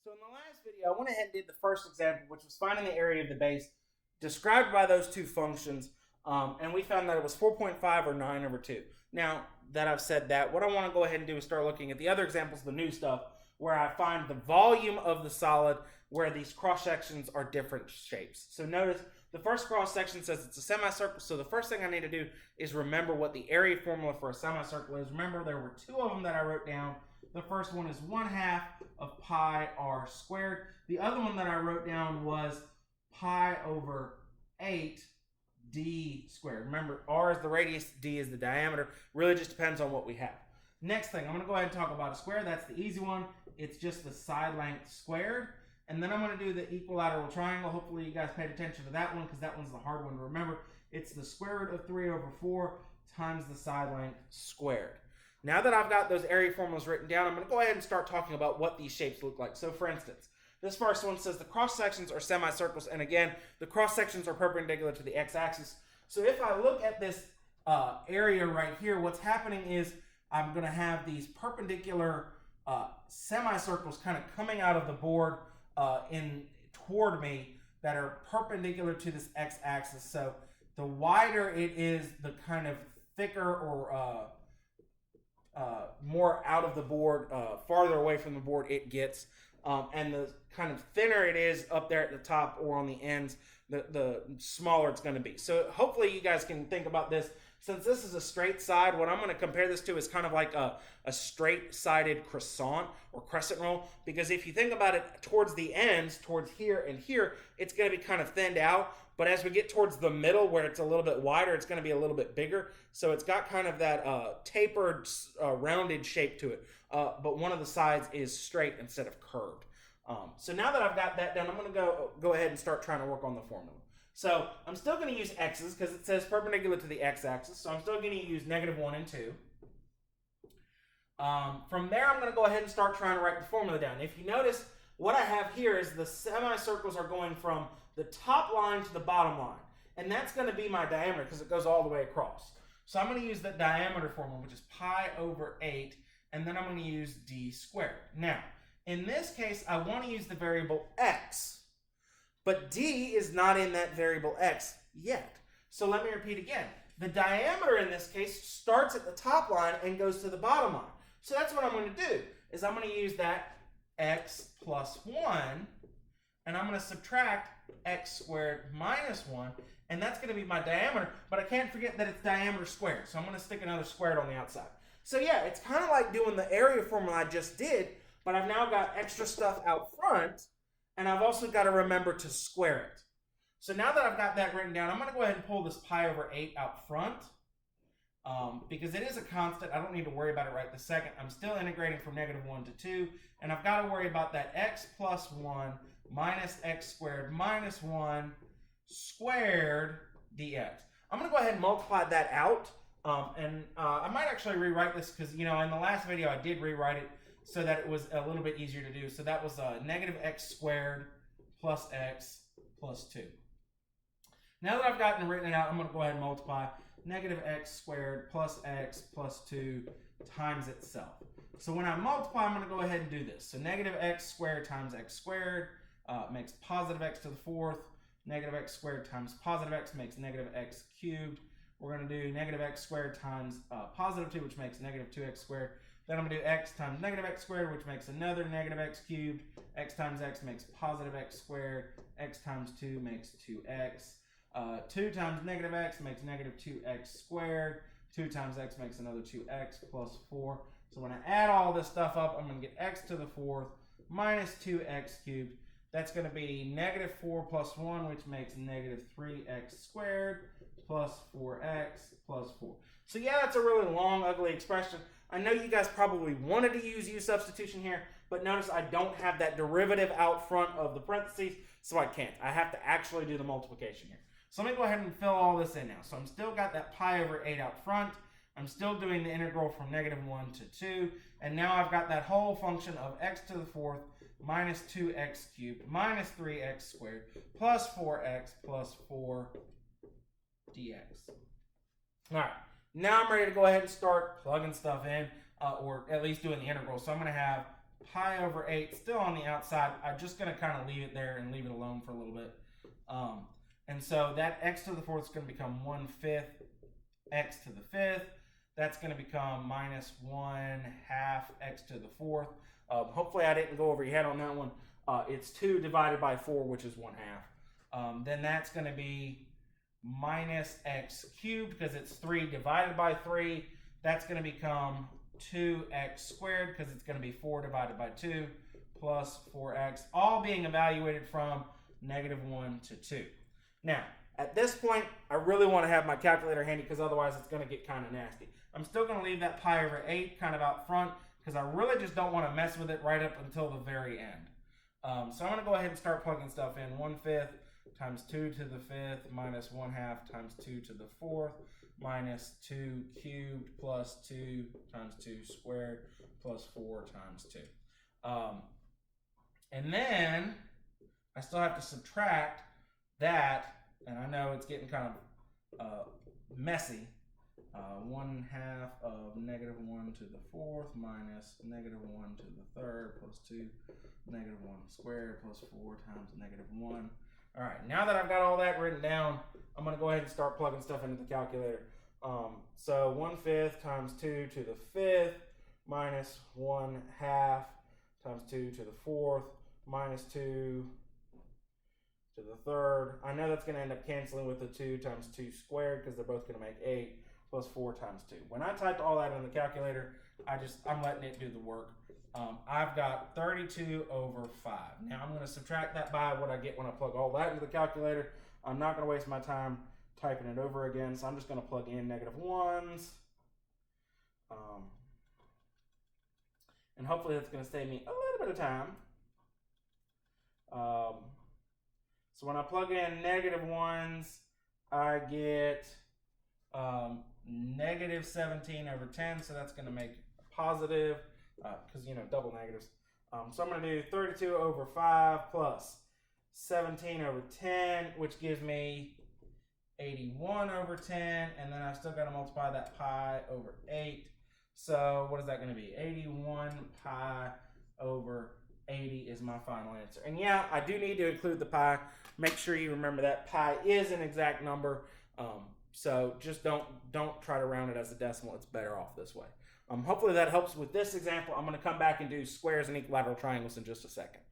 So in the last video, I went ahead and did the first example, which was finding the area of the base described by those two functions, and we found that it was 4.5 or 9 over 2. Now that I've said that, what I want to go ahead and do is start looking at the other examples, the new stuff, where I find the volume of the solid where these cross sections are different shapes. So notice the first cross section says it's a semicircle, so the first thing I need to do is remember what the area formula for a semicircle is. Remember, there were two of them that I wrote down. The first one is 1/2 of pi r squared. The other one that I wrote down was pi over 8 d squared. Remember, r is the radius, d is the diameter. Really just depends on what we have. Next thing, I'm going to go ahead and talk about a square. That's the easy one. It's just the side length squared. And then I'm going to do the equilateral triangle. Hopefully you guys paid attention to that one because that one's the hard one to remember. It's the square root of 3 over 4 times the side length squared. Now that I've got those area formulas written down, I'm going to go ahead and start talking about what these shapes look like. So for instance, this first one says the cross sections are semicircles. And again, the cross sections are perpendicular to the x-axis. So if I look at this area right here, what's happening is I'm going to have these perpendicular semicircles kind of coming out of the board toward me that are perpendicular to this x-axis. So the wider it is, the kind of thicker or more out of the board, farther away from the board it gets. And the kind of thinner it is up there at the top or on the ends, the smaller it's going to be. So hopefully you guys can think about this. Since this is a straight side, what I'm going to compare this to is kind of like a straight-sided croissant or crescent roll. Because if you think about it towards the ends, towards here and here, it's going to be kind of thinned out. But as we get towards the middle where it's a little bit wider, it's going to be a little bit bigger. So it's got kind of that tapered, rounded shape to it. But one of the sides is straight instead of curved. So now that I've got that done, I'm going to go ahead and start trying to work on the formula. So I'm still going to use x's because it says perpendicular to the x-axis. So I'm still going to use -1 and 2. From there, I'm going to go ahead and start trying to write the formula down. If you notice, what I have here is the semicircles are going from the top line to the bottom line. And that's going to be my diameter because it goes all the way across. So I'm going to use the diameter formula, which is pi over 8. And then I'm going to use d squared. Now, in this case, I want to use the variable x. But d is not in that variable x yet. So let me repeat again. The diameter in this case starts at the top line and goes to the bottom line. So that's what I'm going to do, is I'm going to use that x plus 1, and I'm going to subtract x squared minus 1, and that's going to be my diameter, but I can't forget that it's diameter squared, so I'm going to stick another squared on the outside. So yeah, it's kind of like doing the area formula I just did, but I've now got extra stuff out front, and I've also got to remember to square it. So now that I've got that written down, I'm going to go ahead and pull this pi over 8 out front. Because it is a constant, I don't need to worry about it right this second. I'm still integrating from -1 to 2. And I've got to worry about that x plus 1 minus x squared minus 1 squared dx. I'm going to go ahead and multiply that out. I might actually rewrite this because, in the last video I did rewrite it so that it was a little bit easier to do. So that was -x squared plus x plus 2. Now that I've gotten it written out, I'm going to go ahead and multiply -x squared plus x plus 2 times itself. So when I multiply, I'm going to go ahead and do this. So -x squared times x squared makes positive x to the 4th. -x squared times positive x makes -x cubed. We're going to do -x squared times positive 2, which makes -2x squared. Then I'm going to do x times -x squared, which makes another -x cubed. X times x makes positive x squared. X times 2 makes 2x. 2 times -x makes -2x squared. 2 times x makes another 2x plus 4. So when I add all this stuff up, I'm going to get x to the 4th minus 2x cubed. That's going to be -4 plus 1, which makes -3x squared plus 4x plus 4. So yeah, that's a really long, ugly expression. I know you guys probably wanted to use U substitution here, but notice I don't have that derivative out front of the parentheses, so I can't. I have to actually do the multiplication here. So let me go ahead and fill all this in now. So I'm still got that pi over 8 out front. I'm still doing the integral from -1 to 2. And now I've got that whole function of x to the 4th minus 2x cubed minus 3x squared plus 4x plus 4 dx. All right. Now I'm ready to go ahead and start plugging stuff in, or at least doing the integral. So I'm going to have pi over 8 still on the outside. I'm just going to kind of leave it there and leave it alone for a little bit. And so that x to the 4th is going to become 1/5 x to the 5th. That's going to become minus 1/2 x to the 4th. Hopefully I didn't go over your head on that one. It's 2 divided by 4, which is 1/2. Then that's going to be minus x cubed because it's 3 divided by 3. That's going to become 2x squared because it's going to be 4 divided by 2 plus 4x, all being evaluated from -1 to 2. Now, at this point, I really want to have my calculator handy because otherwise it's going to get kind of nasty. I'm still going to leave that pi over 8 kind of out front because I really just don't want to mess with it right up until the very end. So I'm going to go ahead and start plugging stuff in. 1/5 times 2 to the 5th minus 1/2 times 2 to the 4th minus 2 cubed plus 2 times 2 squared plus 4 times 2. And then I still have to subtract that, and I know it's getting kind of messy. 1/2 of -1 to the 4th minus -1 to the 3rd plus 2 -1 squared plus 4 times -1. All right, now that I've got all that written down, I'm going to go ahead and start plugging stuff into the calculator. So 1/5 times 2 to the 5th minus 1/2 times 2 to the 4th minus 2 to the 3rd. I know that's going to end up canceling with the 2 times 2 squared because they're both going to make 8 plus 4 times 2. When I typed all that in the calculator, I'm letting it do the work. I've got 32 over 5. Now I'm going to subtract that by what I get when I plug all that into the calculator. I'm not going to waste my time typing it over again, so I'm just going to plug in -1s. And hopefully that's going to save me a little bit of time. So when I plug in -1s, I get -17 over 10, so that's going to make positive, because, double negatives. So I'm going to do 32 over 5 plus 17 over 10, which gives me 81 over 10, and then I've still got to multiply that pi over 8. So what is that going to be? 81 pi over 80 is my final answer. And yeah, I do need to include the pi. Make sure you remember that pi is an exact number. So just don't try to round it as a decimal. It's better off this way. Hopefully that helps with this example. I'm going to come back and do squares and equilateral triangles in just a second.